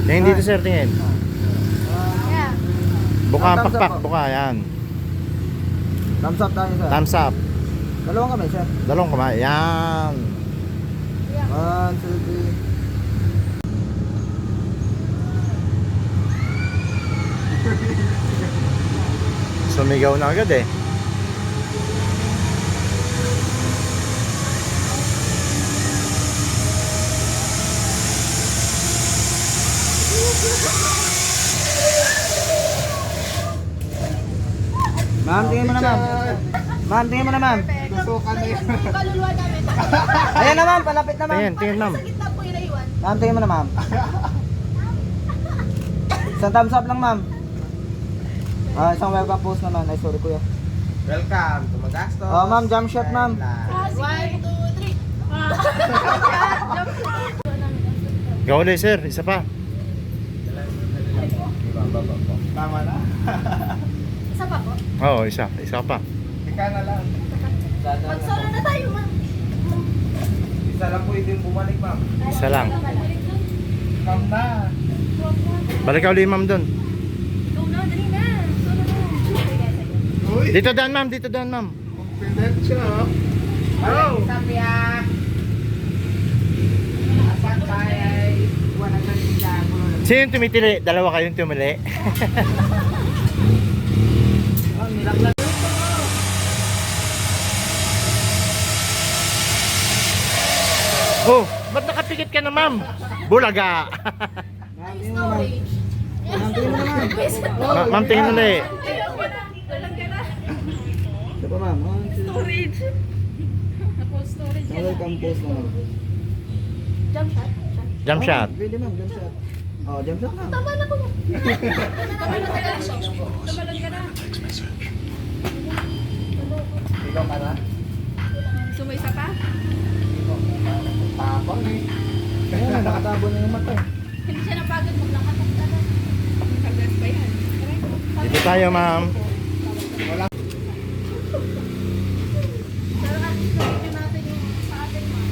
Tingin dito sir, tingin. Yeah. Buka, Thumbs up pakpak, po. buka, yan. Thumbs up tayo sir. Thumbs up. Dalawang kamay sir. Dalawang kamay, yan. 1, 2, 3. Sumigaw na agad eh. Ma'am, tingin mo na ma'am. Ma'am, tingin mo na ma'am. Tusukan na yun. Kaluluwa namin. Ayan na ma'am, palapit na ma'am. Tingin, tingin ma'am. Sa gitna po yung naiwan. Ma'am, tingin mo na ma'am. Isang thumbs up lang ma'am. Isang welcome post naman. Ay, sorry kuya. Welcome to Magasto. Oh, ma'am, jump shot ma'am. 1, 2, 3. Ikaw ulit sir, isa pa. Tama na. Isa pa po. Oo, isa pa. Ika na lang. Mag-solo na tayo, ma'am. Isa lang po yung bumalik, ma'am. Isa lang. Come na. Balik ka ulit ma'am dun. Go na, dali na. Solo na. Uy! Dito daan ma'am, dito daan ma'am. Confident siya. Oh! Sabi ah. Asan tayo? Wala na siya. Sino yung tumitili? Dalawa kayong tumili. Oh, ba't nakapikit ka na ma'am? Bulaga. Ma'am, tingin mo na ma'am. Storage. Ma'am, tingin mo na ma'am. Ma'am, tingin ulit. Isa pa ma'am. 1, 2. Storage. Ako, storage Isang welcome post naman. Jump shot. Jump shot. Pwede ma'am, jump shot. Oh, jump shot ma'am. Tama na po. Tumalon ka na. Ikaw ka na? Sumisa pa? Tapang eh. Ayan, nakatabo na yung mata eh. Hindi siya napagod. Maglakatak ka na. Kagas pa yan. Dito tayo ma'am. Pero at least na-review natin yung sa atin, ma'am.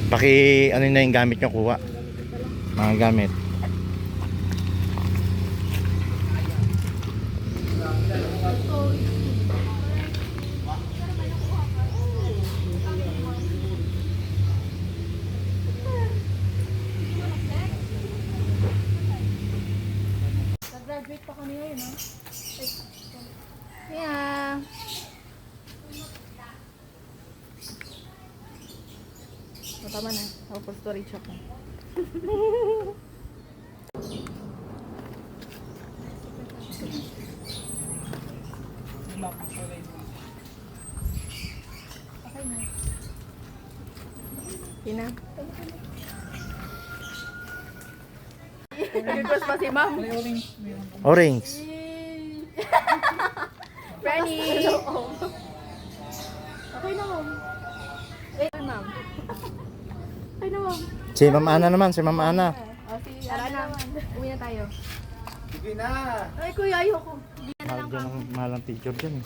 Paki ano na yung gamit nyo kuha. Mga gamit. Nag-graduate pa kami ngayon, no? Yeah. Tama na. Ako for storage ako. Okay na. Ina. Request pa si ma'am. Orange. Franny. Okay na, ma'am. Wait, ma'am. Okay na, ma'am. Si Ma'am Ana naman, si Ma'am Ana. Tara na. Uwi na tayo. Sige na. Ay, kuya, ayoko. Hindi na Mahal lang dyan ako. ang mahalang picture dyan eh.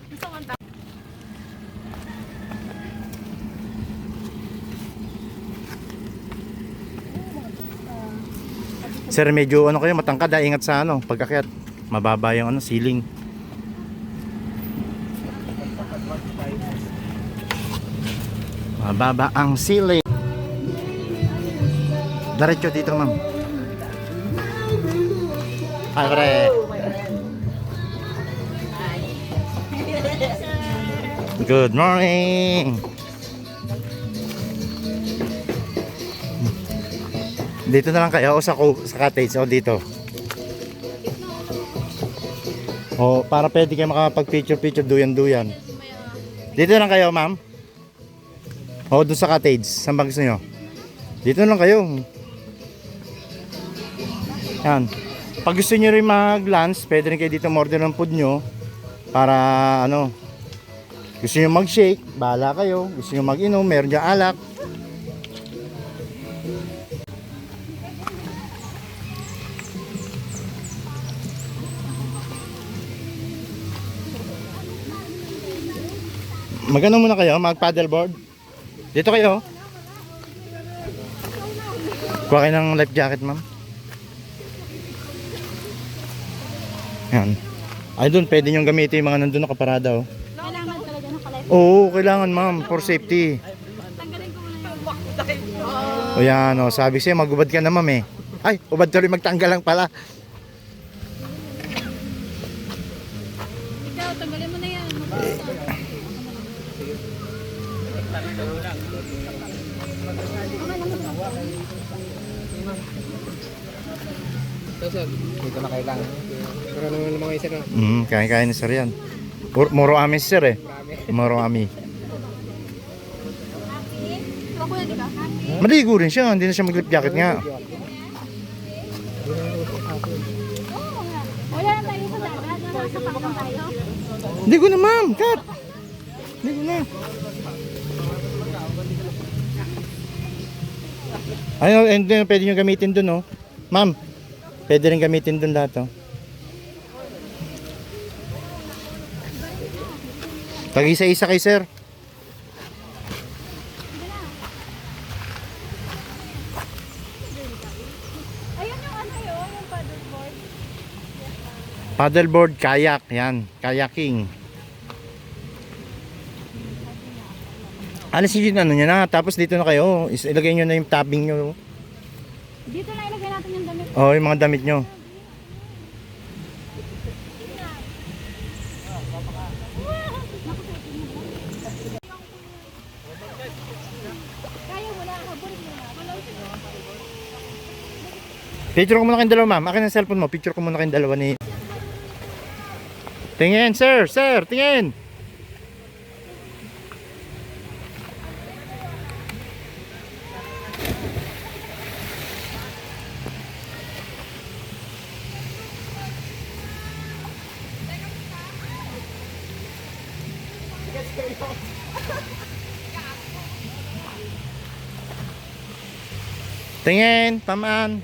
Gusto ko ang tao. Sir, medyo ano kayo, matangkad ah, ingat sa ano, pagkakyat. Mababa yung ano, ceiling. Mababa ang ceiling. Diretso dito, ma'am. Hi, pre. Good morning. Dito na lang kayo o sa cottage o dito. O para pwede kayo makapag-picture duyan-duyan. Dito na lang kayo, ma'am. O doon sa cottage, saan ba gusto nyo? Dito na lang kayo. Yan. Pag gusto nyo rin mag-lunch, pwede rin kayo dito order ng food nyo. Para ano, gusto nyo mag-shake, bahala kayo. Gusto nyo mag-inom, meron dyan alak. Magano muna kayo, mag paddleboard. Dito kayo. Kuha kayo ng life jacket, ma'am. Yan. Ay, doon, pwede nyo gamitin yung mga nandun nakaparada, oh. Kailangan talaga nakalive. Oo, kailangan, ma'am, for safety. Tanggalin ko muna yung O yan, oh, sabi siya, magubad ka na, ma'am, eh. Ay, ubad tuloy, magtanggal lang pala. Ikaw, tanggalin mo na yan. Dito na kailangan. Pero naman mga isa na. Kaya ni sir yan. Moro ami sir, eh. Moro ami. Ako yan, di ba? Maligo rin siya, hindi na siya mag-lip jacket nga. Wala na tayo sa dagat. Nasa pakapang tayo. Hindi ko na, ma'am, cut. Hindi ko na. Ayun, and then pwede nyo gamitin dun, oh. Ma'am, pwede rin gamitin dun lahat, oh. Tag-isa-isa kay sir. Ayun yung ano yun, yung paddleboard. Paddleboard, kayak, yan. Kayaking. Alisin yung ano nyo na, tapos dito na kayo. Ilagay nyo na yung tabbing nyo. Dito na ilagay natin yung damit. Oh, yung mga damit nyo. Kaya wala ka, burin mo na. Picture ko muna kayong dalawa, ma'am. Akin ang cellphone mo. Picture ko muna kayong dalawa ni... Tingin, sir! Sir! Tingin! Tingin! Tamaan!